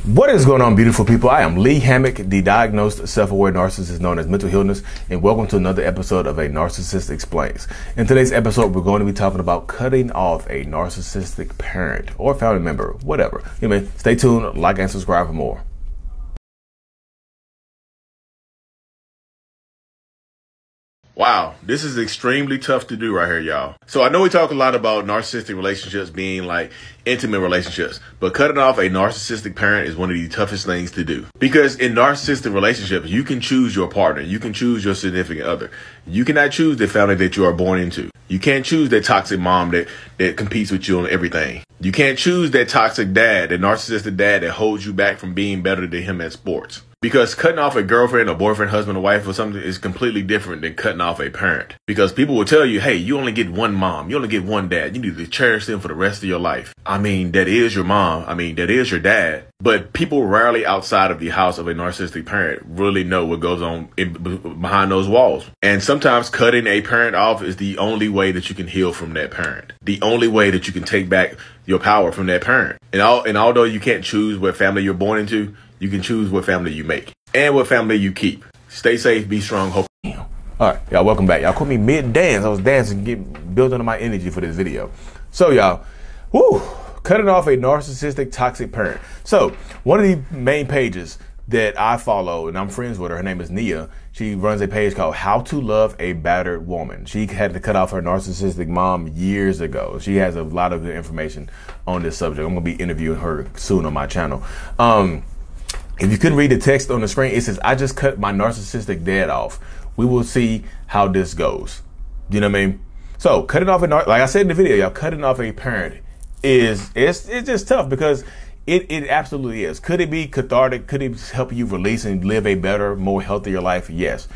What is going on, beautiful people? I am Lee Hammock, the diagnosed self-aware narcissist known as mental illness, and welcome to another episode of A Narcissist Explains. In today's episode, we're going to be talking about cutting off a narcissistic parent or family member, whatever. Stay tuned, like and subscribe for more. Wow, this is extremely tough to do right here, y'all. So I know we talk a lot about narcissistic relationships being like intimate relationships, but cutting off a narcissistic parent is one of the toughest things to do. Because in narcissistic relationships, you can choose your partner. You can choose your significant other. You cannot choose the family that you are born into. You can't choose that toxic mom that competes with you on everything. You can't choose that toxic dad, that narcissistic dad that holds you back from being better than him at sports. Because cutting off a girlfriend or boyfriend, husband or wife or something is completely different than cutting off a parent. Because people will tell you, hey, you only get one mom. You only get one dad. You need to cherish them for the rest of your life. I mean, that is your mom. I mean, that is your dad. But people rarely outside of the house of a narcissistic parent really know what goes on behind those walls. And sometimes cutting a parent off is the only way that you can heal from that parent. The only way that you can take back your power from that parent. And although you can't choose what family you're born into, you can choose what family you make and what family you keep. Stay safe, be strong, hope. All right, y'all, welcome back. Y'all caught me mid-dance. I was dancing, building on my energy for this video. So, y'all, cutting off a narcissistic, toxic parent. So, one of the main pages that I follow, and I'm friends with her name is Nia. She runs a page called How to Love a Battered Woman. She had to cut off her narcissistic mom years ago. She has a lot of good information on this subject. I'm going to be interviewing her soon on my channel. If you couldn't read the text on the screen, it says, I just cut my narcissistic dad off. We will see how this goes. You know what I mean? So cutting off like I said in the video, y'all, cutting off a parent it's just tough because it absolutely is. Could it be cathartic? Could it help you release and live a better, more healthier life? Yes.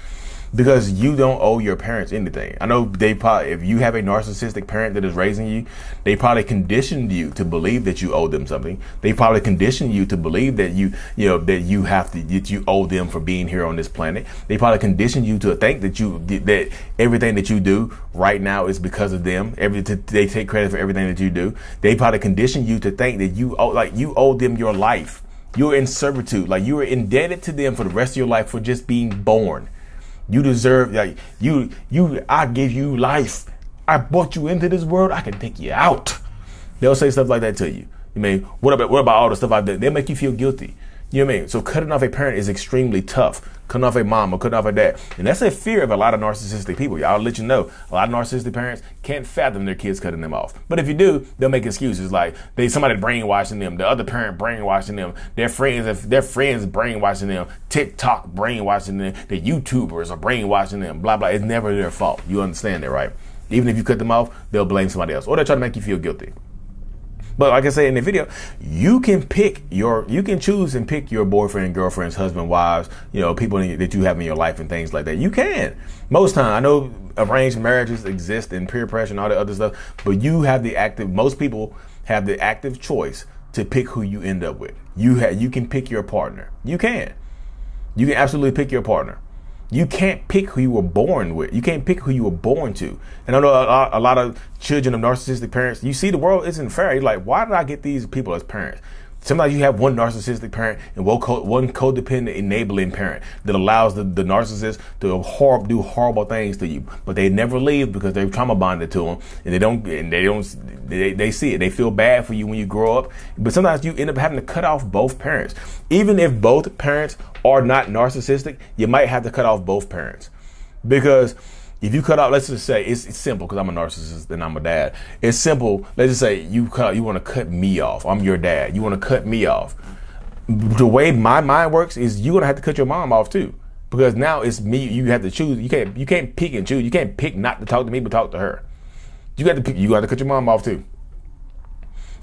Because you don't owe your parents anything. I know if you have a narcissistic parent that is raising you, they probably conditioned you to believe that you owe them something. They probably conditioned you to believe that that you owe them for being here on this planet. They probably conditioned you to think that everything that you do right now is because of them. They take credit for everything that you do. They probably conditioned you to think that you owe them your life. You're in servitude, like you are indebted to them for the rest of your life for just being born. You deserve, I give you life. I brought you into this world. I can take you out. They'll say stuff like that to you. You mean, what about all the stuff out there? They make you feel guilty. You know what I mean? So cutting off a parent is extremely tough. Cutting off a mom or cutting off a dad. And that's a fear of a lot of narcissistic people. I'll let you know, a lot of narcissistic parents can't fathom their kids cutting them off. But if you do, they'll make excuses like somebody brainwashing them, the other parent brainwashing them, their friends brainwashing them, TikTok brainwashing them, the YouTubers are brainwashing them, blah, blah. It's never their fault. You understand that, right? Even if you cut them off, they'll blame somebody else or they'll try to make you feel guilty. But like I said in the video, you can choose and pick your boyfriend, girlfriends, husband, wives, people that you have in your life and things like that. You can. Most time, I know arranged marriages exist and peer pressure and all that other stuff, but most people have the active choice to pick who you end up with. You can pick your partner. You can absolutely pick your partner. You can't pick who you were born with. You can't pick who you were born to. And I know a lot of children of narcissistic parents, you see the world isn't fair. You're like, why did I get these people as parents? Sometimes you have one narcissistic parent and one codependent enabling parent that allows the narcissist to do horrible things to you, but they never leave because they're trauma bonded to them, and they see it. They feel bad for you when you grow up, but sometimes you end up having to cut off both parents. Even if both parents are not narcissistic, you might have to cut off both parents, because if you cut off, let's just say it's simple because I'm a narcissist and I'm a dad. It's simple. Let's just say you want to cut me off. I'm your dad. You want to cut me off. The way my mind works is you're going to have to cut your mom off too, because now it's me. You have to choose. You can't pick and choose. You can't pick not to talk to me, but talk to her. You got to cut your mom off too.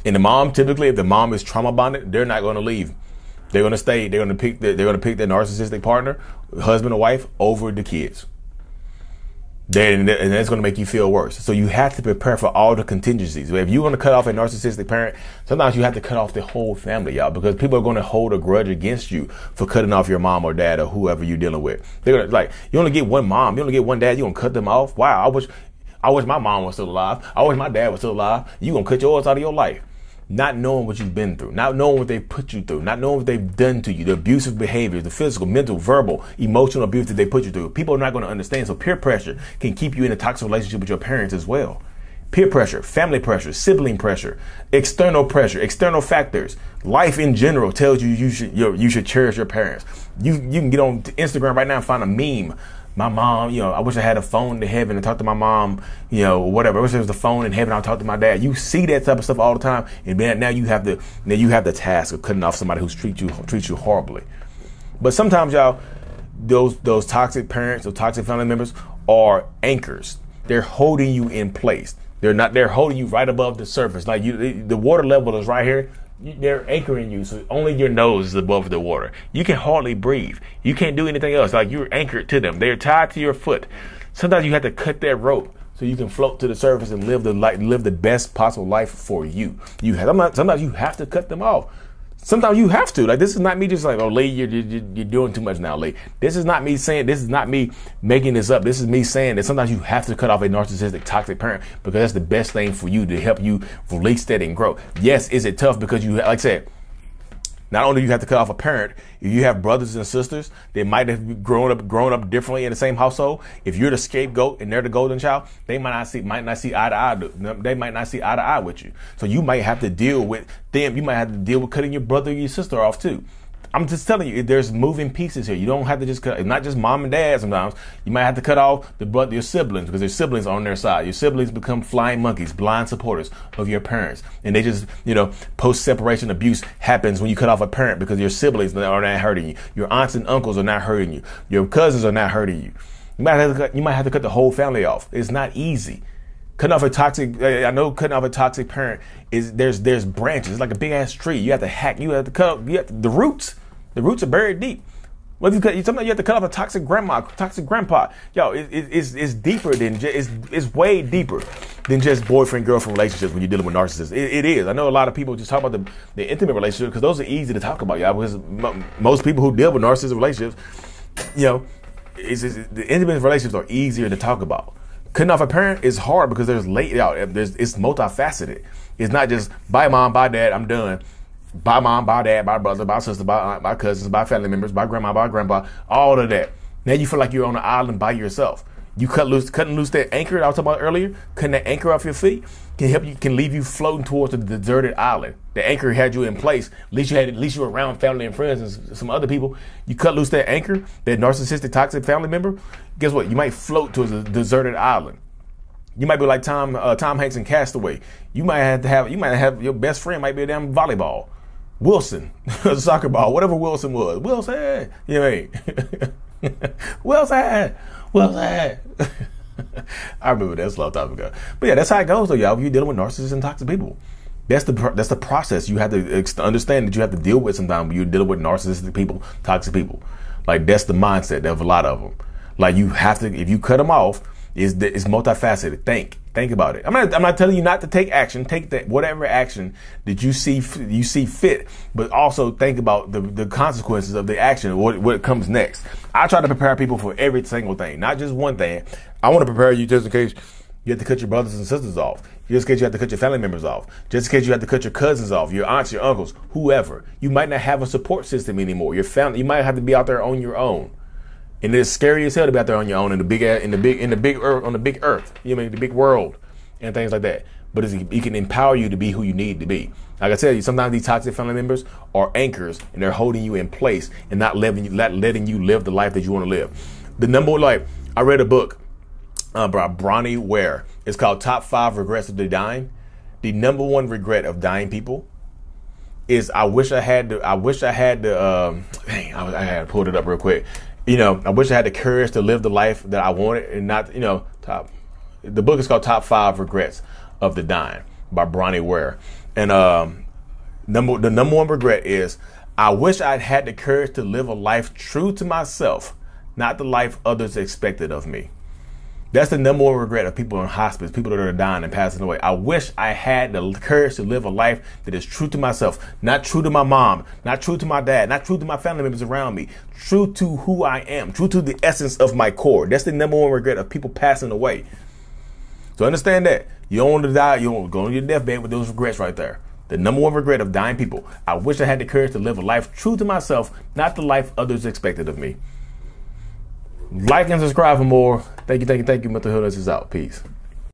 And the mom, typically, if the mom is trauma bonded, they're not going to leave. They're going to stay. They're going to pick their narcissistic partner, husband or wife, over the kids. And that's going to make you feel worse. So you have to prepare for all the contingencies. If you want to cut off a narcissistic parent, sometimes you have to cut off the whole family, y'all, because people are going to hold a grudge against you for cutting off your mom or dad or whoever you're dealing with. They're going to, you only get one mom, you only get one dad, you're going to cut them off. Wow, I wish my mom was still alive. I wish my dad was still alive. You're going to cut yours out of your life. not knowing what you've been through, not knowing what they've put you through, not knowing what they've done to you, the abusive behaviors, the physical, mental, verbal, emotional abuse that they put you through. People are not going to understand. So peer pressure can keep you in a toxic relationship with your parents as well. Peer pressure, family pressure, sibling pressure, external factors, life in general tells you you should cherish your parents. You can get on Instagram right now and find a meme. My mom, I wish I had a phone in heaven and talk to my mom, whatever. I wish there was a phone in heaven. I'll talk to my dad. You see that type of stuff all the time, and then now you have the task of cutting off somebody who treats you horribly. But sometimes, y'all, those toxic parents or toxic family members are anchors. They're holding you in place. They're holding you right above the surface. Like the water level is right here. They're anchoring you, so only your nose is above the water. You can hardly breathe. You can't do anything else. Like you're anchored to them. They're tied to your foot. Sometimes you have to cut that rope so you can float to the surface and live the best possible life for you. Sometimes you have to cut them off. Sometimes you have to. Like, this is not me just like, oh, Lee, you're doing too much now, Lee. This is not me saying, this is not me making this up. This is me saying that sometimes you have to cut off a narcissistic, toxic parent because that's the best thing for you to help you release that and grow. Yes, is it tough because like I said, not only do you have to cut off a parent, if you have brothers and sisters that might have grown up differently in the same household, if you're the scapegoat and they're the golden child, they might not see eye to eye. They might not see eye to eye with you. So you might have to deal with them. You might have to deal with cutting your brother or your sister off too. I'm just telling you, there's moving pieces here. You don't have to just cut, not just mom and dad sometimes. You might have to cut off your siblings because your siblings are on their side. Your siblings become flying monkeys, blind supporters of your parents. And they just, post-separation abuse happens when you cut off a parent because your siblings are not hurting you. Your aunts and uncles are not hurting you. Your cousins are not hurting you. You might have to cut the whole family off. It's not easy. Cutting off a toxic parent there's branches. It's like a big ass tree. You have to hack. You have to cut off the roots. The roots are buried deep. Sometimes you have to cut off a toxic grandma, toxic grandpa. Yo, it's deeper than it's way deeper than just boyfriend-girlfriend relationships when you're dealing with narcissists. It is. I know a lot of people just talk about the intimate relationships because those are easy to talk about, y'all. Because most people who deal with narcissistic relationships, the intimate relationships are easier to talk about. Cutting off a parent is hard because it's multifaceted. It's not just bye mom, bye dad, I'm done. Bye mom, bye dad, bye brother, bye sister, bye aunt, bye cousins, bye family members, bye grandma, bye grandpa, all of that. Now you feel like you're on an island by yourself. You cutting loose that anchor I was talking about earlier, cutting that anchor off your feet can leave you floating towards a deserted island. The anchor had you in place. At least you were around family and friends and some other people. You cut loose that anchor, that narcissistic, toxic family member. Guess what? You might float to a deserted island. You might be like Tom Hanks in Castaway. You might have your best friend might be a damn volleyball. Wilson, soccer ball, whatever Wilson was. Wilson, you know what I mean? Wilson. I remember that. That's a long time ago. But yeah, that's how it goes though, y'all. If you're dealing with narcissists and toxic people, that's the process. You have to understand that you have to deal with sometimes when you're dealing with narcissistic people, toxic people. Like that's the mindset of a lot of them. Like you have to, if you cut them off, it's multifaceted. Think about it. I'm not telling you not to take action. Take that whatever action that you see fit, but also think about the consequences of the action. What comes next. I try to prepare people for every single thing, not just one thing. I want to prepare you just in case you have to cut your brothers and sisters off. Just in case you have to cut your family members off. Just in case you have to cut your cousins off, your aunts, your uncles, whoever. You might not have a support system anymore. Your family, you might have to be out there on your own. And it's scary as hell to be out there on your own on the big earth, you know, the big world and things like that. But it can empower you to be who you need to be. Like I tell you, sometimes these toxic family members are anchors and they're holding you in place and not letting you live the life that you want to live. I read a book by Bronnie Ware. It's called Top 5 Regrets of the Dying. The number one regret of dying people is I had to pull it up real quick. I wish I had the courage to live the life that I wanted and not, the book is called Top 5 Regrets of the Dying by Bronnie Ware. And the number one regret is I wish I'd had the courage to live a life true to myself, not the life others expected of me. That's the number one regret of people in hospice, people that are dying and passing away. I wish I had the courage to live a life that is true to myself, not true to my mom, not true to my dad, not true to my family members around me, true to who I am, true to the essence of my core. That's the number one regret of people passing away. So understand that. You don't want to die. You don't go on your deathbed with those regrets right there. The number one regret of dying people. I wish I had the courage to live a life true to myself, not the life others expected of me. Like and subscribe for more. Thank you. Mental Healness is out. Peace.